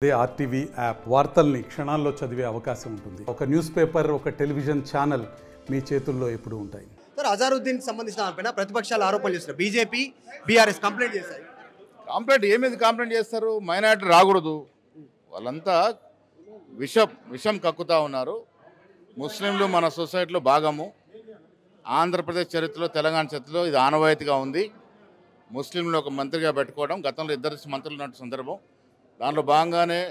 అదే RTV app వార్తల్ని క్షణాల్లో చదివే అవకాశం ఉంటుంది. ఒక న్యూస్ పేపర్, ఒక టెలివిజన్ ఛానల్ మీ చేతుల్లో ఎప్పుడూ ఉంటాయి. సార్, అజారుద్దీన్ సంబంధించిన దానిపైన ప్రతిపక్షాలు ఆరోపణలు చేస్తారు. బీజేపీ, బీఆర్ఎస్ కంప్లైంట్ చేశాయి. ఏమేది కంప్లైంట్ చేస్తారు? మైనార్టీ రాకూడదు, వాళ్ళంతా విషం కక్కుతా ఉన్నారు. ముస్లింలు మన సొసైటీలో భాగము. ఆంధ్రప్రదేశ్ చరిత్రలో, తెలంగాణ చరిత్రలో ఇది ఆనవాయితీగా ఉంది. ముస్లింలు ఒక మంత్రిగా పెట్టుకోవడం, గతంలో ఇద్దరు మంత్రులు ఉన్నట్టు సందర్భం. దాంట్లో భాగంగానే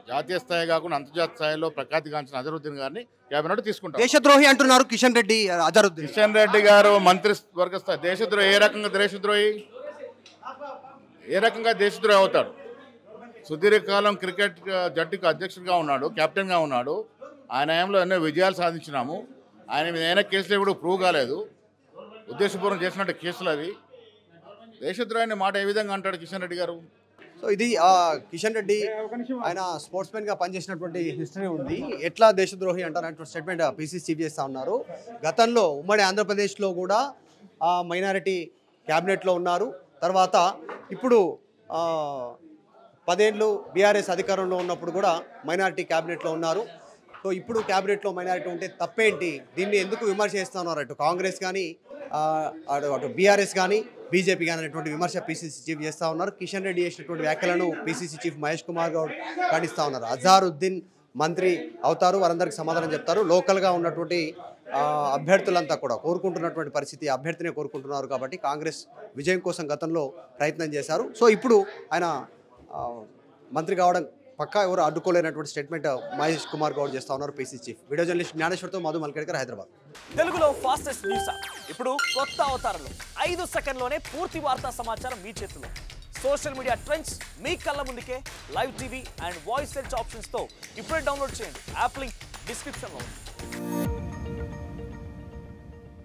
జాతీయ స్థాయి కాకుండా అంతర్జాతీయ స్థాయిలో ప్రఖ్యాతిగాంచిన అజరుద్దీన్ గారిని కేబినెట్ తీసుకుంటారు. దేశద్రోహి అంటున్నారు కిషన్ రెడ్డి. అజరుద్దీన్ కిషన్ రెడ్డి గారు మంత్రివర్గ స్థాయి దేశద్రోహి. ఏ రకంగా దేశద్రోహి అవుతాడు? సుదీర్ఘకాలం క్రికెట్ జట్టుకు అధ్యక్షుడిగా ఉన్నాడు, కెప్టెన్గా ఉన్నాడు. ఆయన హయాంలో ఎన్నో విజయాలు సాధించినాము. ఆయన మీద ఏదైనా కేసులు ఇప్పుడు ప్రూవ్ కాలేదు. ఉద్దేశపూర్వం చేసినట్టు కేసులు అవి. దేశద్రోహిని మాట ఏ విధంగా అంటాడు కిషన్ రెడ్డి గారు? సో ఇది కిషన్ రెడ్డి ఆయన స్పోర్ట్స్ మెన్ గా పనిచేసినటువంటి హిస్టరీ ఉంది. ఎట్లా దేశద్రోహి అంటారనేటువంటి స్టేట్మెంట్ పీసీసీ చీఫ్ చేస్తూ ఉన్నారు. గతంలో ఉమ్మడి ఆంధ్రప్రదేశ్లో కూడా మైనారిటీ క్యాబినెట్లో ఉన్నారు. తర్వాత ఇప్పుడు 10 ఏళ్ళు బీఆర్ఎస్ అధికారంలో ఉన్నప్పుడు కూడా మైనారిటీ క్యాబినెట్లో ఉన్నారు. సో ఇప్పుడు క్యాబినెట్లో మైనారిటీ ఉంటే తప్పేంటి? దీన్ని ఎందుకు విమర్శ చేస్తున్నారు? అటు కాంగ్రెస్ కానీ అటు బీఆర్ఎస్ కానీ బీజేపీ కానీ అనేటువంటి విమర్శ పీసీసీ చీఫ్ చేస్తూ ఉన్నారు. కిషన్ రెడ్డి చేసినటువంటి వ్యాఖ్యలను పీసీసీ చీఫ్ మహేష్ కుమార్ గౌడ్ ఖండిస్తూ ఉన్నారు. అజారుద్దీన్ మంత్రి అవుతారు, వారందరికీ సమాధానం చెప్తారు. లోకల్గా ఉన్నటువంటి అభ్యర్థులంతా కూడా కోరుకుంటున్నటువంటి పరిస్థితి, అభ్యర్థినే కోరుకుంటున్నారు. కాబట్టి కాంగ్రెస్ విజయం కోసం గతంలో ప్రయత్నం చేశారు. సో ఇప్పుడు ఆయన మంత్రి కావడం పక్కా ఎవరు అడ్డుకోలేనటువంటి స్టేట్మెంట్ మహేష్ కుమార్ గౌడ్ చేస్తా ఉన్నారు పీసీ చీఫ్. వీడియో జర్నలిస్ట్ జ్ఞానేశ్వర్తో మధు మల్కేడ్కర్, హైదరాబాద్. తెలుగులో ఫాస్టెస్ట్ న్యూస్ ఇప్పుడు కొత్త అవతారంలో 5 సెకండ్లోనే పూర్తి వార్తా సమాచారం మీ చేతిలో. సోషల్ మీడియా ట్రెండ్స్ మీ కళ్ళ ముందుకే live TV and voice search ఆప్షన్స్తో ఇప్పుడే డౌన్లోడ్ చేయండి. యాప్ లింక్ డిస్క్రిప్షన్లో ఉంది.